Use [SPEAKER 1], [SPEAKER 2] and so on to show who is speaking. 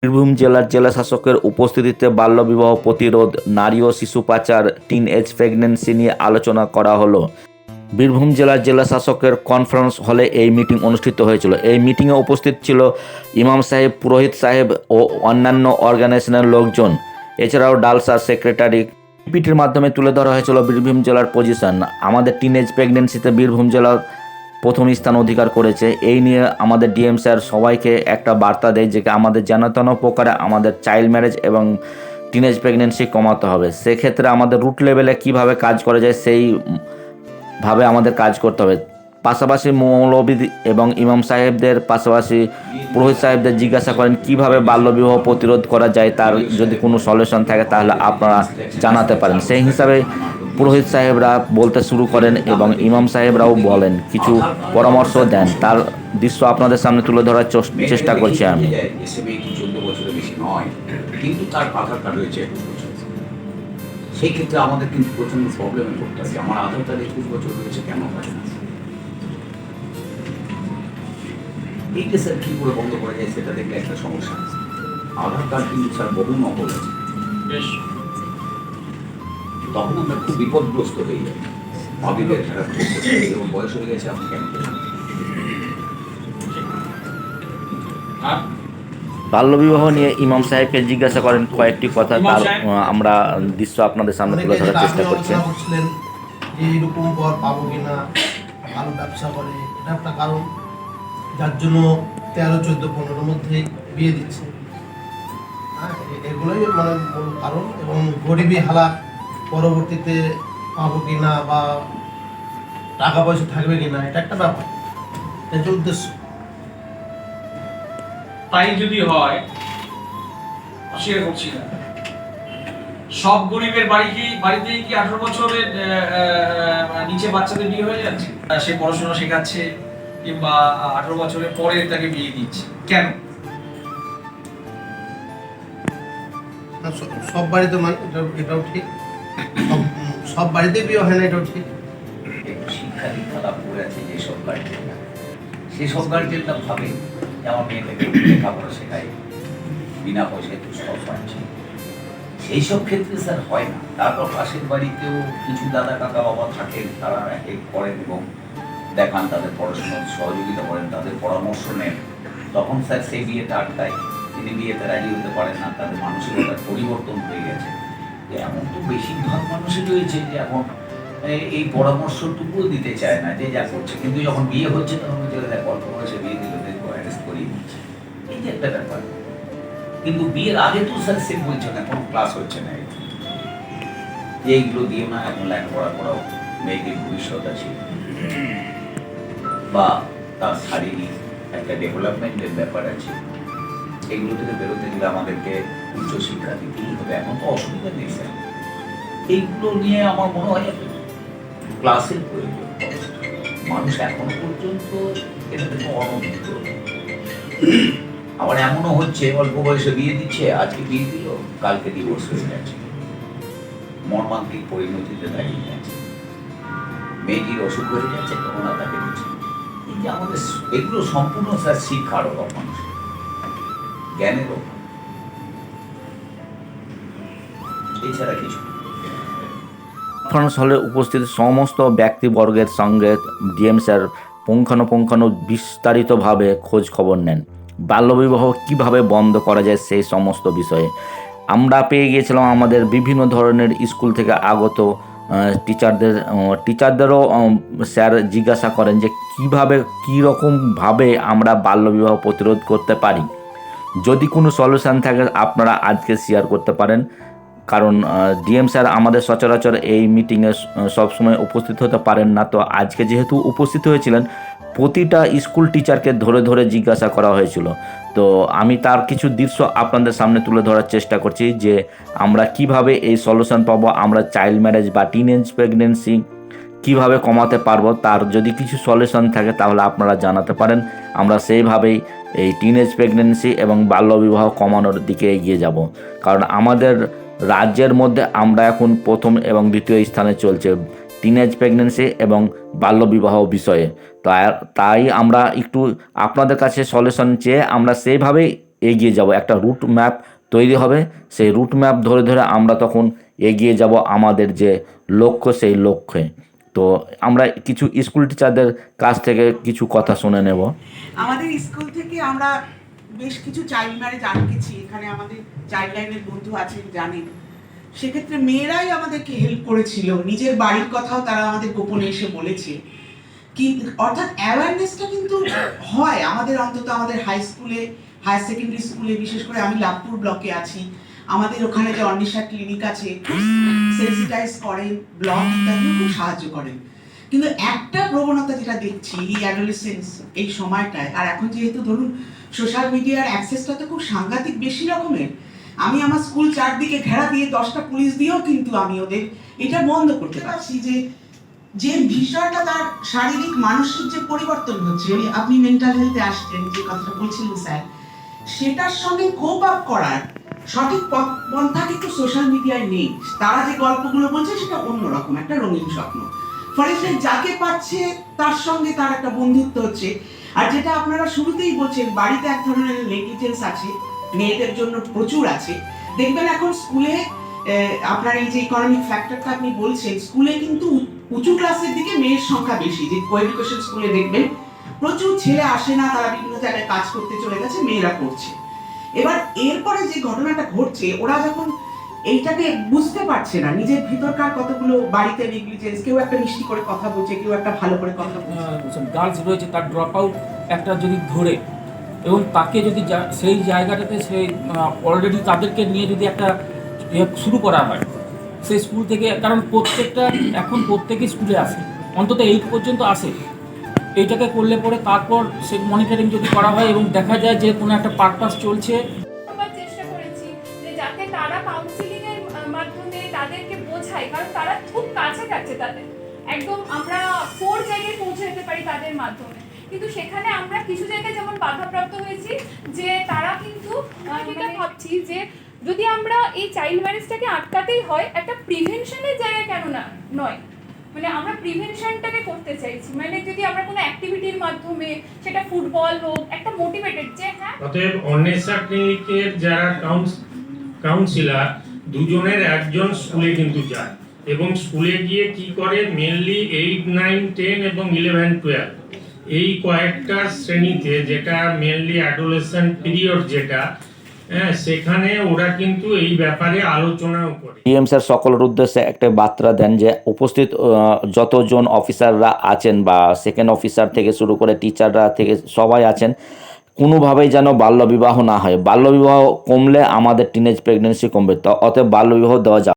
[SPEAKER 1] বীরভূম জেলার জেলাশাসকের উপস্থিতিতে বাল্যবিবাহ প্রতিরোধ, নারী ও শিশু পাচার, টিন এজ প্রেগন্যান্সি নিয়ে আলোচনা করা হলো। বীরভূম জেলার জেলাশাসকের কনফারেন্স হলে এই মিটিং অনুষ্ঠিত হয়েছিল। এই মিটিংয়ে উপস্থিত ছিল ইমাম সাহেব, পুরোহিত সাহেব ও অন্যান্য অর্গানাইজেশনের লোকজন। এছাড়াও ডালসার সেক্রেটারি। পিটির মাধ্যমে তুলে ধরা হয়েছিল বীরভূম জেলার পজিশন। আমাদের টিন এজ প্রেগন্যান্সিতে বীরভূম জেলার প্রথম স্থান অধিকার করেছে। এই নিয়ে আমাদের ডিএম স্যার সবাইকে একটা বার্তা দেয় যে আমাদের যেন তেন প্রকারে আমাদের চাইল্ড ম্যারেজ এবং টিনেজ প্রেগনেন্সি কমাতে হবে। সেক্ষেত্রে আমাদের রুট লেভেলে কিভাবে কাজ করা যায় সেইভাবে আমাদের কাজ করতে হবে। পাশাপাশি মৌলবী এবং ইমাম সাহেবদের পাশাপাশি পুরোহিত সাহেবদের জিজ্ঞাসা করেন কিভাবে বাল্যবিবাহ প্রতিরোধ করা যায়, তার যদি কোনো সলিউশন থাকে তাহলে আপনারা জানাতে পারেন। সেই হিসাবে পুরোহিত সাহেবরা বলতে শুরু করেন এবং ইমাম সাহেবরাও বলেন, কিছু পরামর্শ দেন। তার দৃশ্য আপনাদের সামনে তুলে ধরার চেষ্টা করছি আমি।
[SPEAKER 2] কিন্তু তার আধার কার্ড রয়েছে 21 বছর। সেই ক্ষেত্রে আমাদের কিন্তু প্রচন্ড প্রবলেমে পড়তে হবে। আমার আধার কার্ড 21 বছর রয়েছে, কেন হয় না? এইটা স্যার কী করে বন্ধ করা যায় সেটা দেখলে একটা সমস্যা। আধার কার্ড কিন্তু স্যার বহু নকল আছে, তখন আমরা খুব বিপদগ্রস্ত হয়ে যাই। ভাবিদের বয়স হয়ে গেছে, আপনি কেন
[SPEAKER 1] বাল্যবিবাহ নিয়ে ইমাম সাহেবকে জিজ্ঞাসা করেন কয়েকটি কথা, তার আমরা দৃশ্য আপনাদের সামনে তুলে ধরার চেষ্টা করছি।
[SPEAKER 3] এইরকম পর পাবো কিনা, ভালো ব্যবসা করে, এটা একটা কারণ যার জন্য 13, 14, 15 মধ্যে বিয়ে দিচ্ছে। এগুলোই মানে মূল কারণ। এবং গরিবী হালাক, পরবর্তীতে পাবো কিনা বা টাকা পয়সা থাকবে কিনা, এটা একটা ব্যাপার, এটা উদ্দেশ্য।
[SPEAKER 4] তাই যদি হয়, অস্বীকার করছি না, সব গরিবের বাড়িতেই কি 18 বছরের নিচে বাচ্চাদের বিয়ে হয়ে যাচ্ছে? সে পড়াশোনা শেখাচ্ছে কিংবা 18 বছরের পরে তাকে বিয়ে দিচ্ছে, কেন?
[SPEAKER 3] সব বাড়িতে মানে এটাও ঠিক, সব বাড়িতে বিয়ে হয় না, এটাও ঠিক।
[SPEAKER 2] শিক্ষা দীক্ষা লাভ করে আছে যেসব গার্জেন, সেসব গার্জেনরা ভাবে যে আমার মেয়েটাকে লেখাপড়া শেখায়, বিনা পয়সায় তো সব পাচ্ছে। সেই সব ক্ষেত্রে স্যার হয় না। তারপর পাশের বাড়িতেও কিছু দাদা কাকা বাবা থাকেন, তারা এক করেন এবং দেখান, তাদের পড়াশোনার সহযোগিতা করেন, তাদের পরামর্শ নেন। তখন স্যার সেই বিয়েটা আটকায়। তিনি বিয়েতে রাজি হতে পারেন না, তাদের মানসিকতার পরিবর্তন হয়ে গেছে। এমন তো বেশিরভাগ মানুষই রয়েছে যে এখন এই পরামর্শটুকুও দিতে চায় না, যে যা করছে। কিন্তু যখন বিয়ে হচ্ছে তখন দেখ অল্প বয়সে বিয়ে দিলে দেখবো অ্যারেস্ট করিয়ে দিচ্ছে। এই যে একটা ব্যাপার। কিন্তু বিয়ের আগে তো স্যার সে বলছে না, কোনো ক্লাস হচ্ছে না, এইগুলো দিও না, এখন লেখাপড়া করাও, মেয়েদের ভবিষ্যৎ আছে, বা তার শারীরিক একটা ডেভেলপমেন্টের ব্যাপার আছে। এগুলো থেকে বেরোতে গেলে আমাদেরকে উচ্চশিক্ষা দিতেই হবে। এখন তো অসুবিধা নেই স্যার, এইগুলো নিয়ে আমার মনে হয় ক্লাসের প্রয়োজন। মানুষ এখনো পর্যন্ত এটা থেকে অনভিজ্ঞ। আবার এমনও হচ্ছে অল্প বয়সে বিয়ে দিচ্ছে, আজকে বিয়ে দিল, কালকে ডিভোর্স হয়ে যাচ্ছে, মর্মান্তিক পরিণতিতে দাঁড়িয়ে যাচ্ছে। মেয়েটির অসুখ হয়ে যাচ্ছে, তখন আর তাকে দিচ্ছে। এই যে আমাদের এগুলো সম্পূর্ণ স্যার শিক্ষার অভাব, মানুষের জ্ঞানের অভাব, এছাড়া কিছু।
[SPEAKER 1] কনফারেন্স হলে উপস্থিত সমস্ত ব্যক্তিবর্গের সঙ্গে ডিএম স্যার পুঙ্খানুপুঙ্খানু বিস্তারিতভাবে খোঁজ খবর নেন। বাল্যবিবাহ কিভাবে বন্ধ করা যায় সেই সমস্ত বিষয়ে আমরা পেয়ে গিয়েছিলাম। আমাদের বিভিন্ন ধরনের স্কুল থেকে আগত টিচারদেরও স্যার জিজ্ঞাসা করেন যে কীভাবে কীরকমভাবে আমরা বাল্যবিবাহ প্রতিরোধ করতে পারি। যদি কোনো সলিউশন থাকে আপনারা আজকে শেয়ার করতে পারেন, কারণ ডিএম স্যার আমাদের সচরাচর এই মিটিংয়ে সবসময় উপস্থিত হতে পারেন না। তো আজকে যেহেতু উপস্থিত হয়েছিলেন, প্রতিটা স্কুল টিচারকে ধরে ধরে জিজ্ঞাসা করা হয়েছিল। তো আমি তার কিছু দৃশ্য আপনাদের সামনে তুলে ধরার চেষ্টা করছি যে আমরা কিভাবে এই সলিউশন পাবো, আমরা চাইল্ড ম্যারেজ বা টিনেজ প্রেগনেন্সি কিভাবে কমাতে পারবো। তার যদি কিছু সলিউশন থাকে তাহলে আপনারা জানাতে পারেন। আমরা সেইভাবেই এই টিনেজ প্রেগনেন্সি এবং বাল্যবিবাহ কমানোর দিকে এগিয়ে যাব। কারণ আমাদের রাজ্যের মধ্যে আমরা এখন প্রথম এবং দ্বিতীয় স্থানে চলছে টিনেজ প্রেগনেন্সি এবং বাল্যবিবাহ বিষয়ে। তাই আমরা একটু আপনাদের কাছে সলিউশন চেয়ে আমরা সেইভাবেই এগিয়ে যাব, একটা রুট ম্যাপ তৈরি হবে, সেই রুট ম্যাপ ধরে ধরে আমরা তখন এগিয়ে যাব আমাদের যে লক্ষ্য সেই লক্ষ্যে। তো আমরা কিছু স্কুল টিচারদের কাছ থেকে কিছু কথা শুনে নেব।
[SPEAKER 5] আমাদের স্কুল থেকে আমরা বেশ কিছু চাইল্ড ম্যারেজ আটকেছি। এখানে আমাদের চাইল্ড লাইনের বন্ধু আছেন, জানেন। সেক্ষেত্রে মেয়েরাই আমাদেরকে হেল্প করেছিল, নিজের বাড়ির কথাও তারা আমাদের গোপনে এসে বলেছে। কি অর্থাৎ অ্যাওয়ারনেসটা কিন্তু হয় আমাদের, অন্তত আমাদের হাই স্কুলে, হায়ার সেকেন্ডারি স্কুলে, বিশেষ করে আমি লাভপুর ব্লকে আছি, আমাদের ওখানে যে অন্বেষা ক্লিনিক আছে, খুব সেন্সিটাইজ করেন, ব্লক ইত্যাদিও খুব সাহায্য করেন। কিন্তু একটা প্রবণতা যেটা দেখছি এই অ্যাডোলেসেন্স এই সময়টায়, আর এখন যেহেতু ধরুন সোশ্যাল মিডিয়ার অ্যাক্সেসটা তো খুব সাংঘাতিক বেশি রকমের, আমি আমার স্কুল চারদিকে ঘেরা দিয়ে 10টা পুলিশ দিয়েও কিন্তু আমি ওদের এটা বন্ধ করতে পারছি যে যে বিষয়টা তার শারীরিক মানসিক যে পরিবর্তন হচ্ছে, আপনি মেন্টাল হেলথে আসছেন যে কথাটা বলছিলেন স্যার, সেটার সঙ্গে কোপ আপ করার সঠিক পন্থা কিন্তু সোশ্যাল মিডিয়ায় নেই। তারা যে গল্পগুলো বলছে সেটা অন্যরকম একটা রঙিন স্বপ্ন, ফলে সে যাকে পাচ্ছে তার সঙ্গে তার একটা বন্ধুত্ব হচ্ছে। আর যেটা আপনারা শুরুতেই বলছেন, বাড়িতে এক ধরনের নেগলিজেন্স আছে, মেয়েদের জন্য প্রচুর আছে। দেখবেন এখন স্কুলে আপনার এই যে ইকোনমিক ফ্যাক্টরটা আপনি বলছেন, স্কুলে কিন্তু উঁচু ক্লাসের দিকে মেয়ের সংখ্যা বেশি। যে কোএডুকেশন স্কুলে দেখবেন প্রচুর ছেলে আসে না, তারা বিভিন্ন জায়গায় কাজ করতে চলে গেছে, মেয়েরা করছে। এবার এরপরে যে ঘটনাটা ঘটছে, ওরা যখন এইটাকে বুঝতে পারছে না, নিজের ভিতরকার কতগুলো বাড়িতে নেগলিজেন্স, কেউ একটা মিষ্টি করে কথা বলছে, কেউ একটা ভালো করে কথা বলছে,
[SPEAKER 6] গার্লস রয়েছে তার ড্রপ আউট একটা যদি ধরে এবং তাকে যদি সেই জায়গাটাতে সেই অলরেডি তাদেরকে নিয়ে যদি একটা শুরু করা হয় সেই স্কুল থেকে, কারণ এখন প্রত্যেকে স্কুলে আসে, অন্তত 8 পর্যন্ত আসে। এইটাকে করলে পরে তারপর সে মনিটরিং যদি করা হয় এবং দেখা যায় যে কোনো একটা পারপাস চলছে।
[SPEAKER 7] চেষ্টা করেছি যে যাতে তারা কাউন্সিলিং এর মাধ্যমে তাদেরকে বোঝায়, কারণ তারা খুব কাছে যাচ্ছে, তাদের একদম আমরা 4 জায়গায় পৌঁছে যেতে পারি তাদের মাধ্যমে। কিন্তু সেখানে আমরা কিছু জায়গায় যেমন বাধাপ্রাপ্ত হয়েছি, যে তারা কিন্তু যেটা ভাবছি যে যদি আমরা এই চাইল্ড ম্যারেজটাকে আটকাতেই হয়, একটা প্রিভেনশনের জায়গায় কেন না নয়, মানে আমরা প্রিভেনশনটাকে করতে চাইছি। মানে যদি আমরা কোনো অ্যাক্টিভিটির মাধ্যমে, সেটা ফুটবল হোক, একটা মোটিভেটেড যে হ্যাঁ।
[SPEAKER 8] অতএব অন্বেষা ক্লিনিকের যারা কাউন্সিলর, দুজনের একজন স্কুলে কিন্তু যায় এবং স্কুলে গিয়ে কি করে, মেনলি 8, 9, 10 এবং 11, 12 এই কয়েকটা শ্রেণীতে, যেটা মেনলি অ্যাডোলেসেন্ট পিরিয়ড যেটা, সেখানে ওরা কিন্তু এই ব্যাপারে আলোচনাও করে।
[SPEAKER 1] ডিএম স্যার সকলের উদ্দেশ্যে একটা বার্তা দেন যে উপস্থিত যতজন অফিসাররা আছেন বা সেকেন্ড অফিসার থেকে শুরু করে টিচাররা থেকে সবাই আছেন, কোনোভাবেই যেন বাল্যবিবাহ না হয়। বাল্যবিবাহ কমলে আমাদের টিনেজ প্রেগনেন্সি কমবে, অতএব বাল্যবিবাহ দেওয়া যাবে।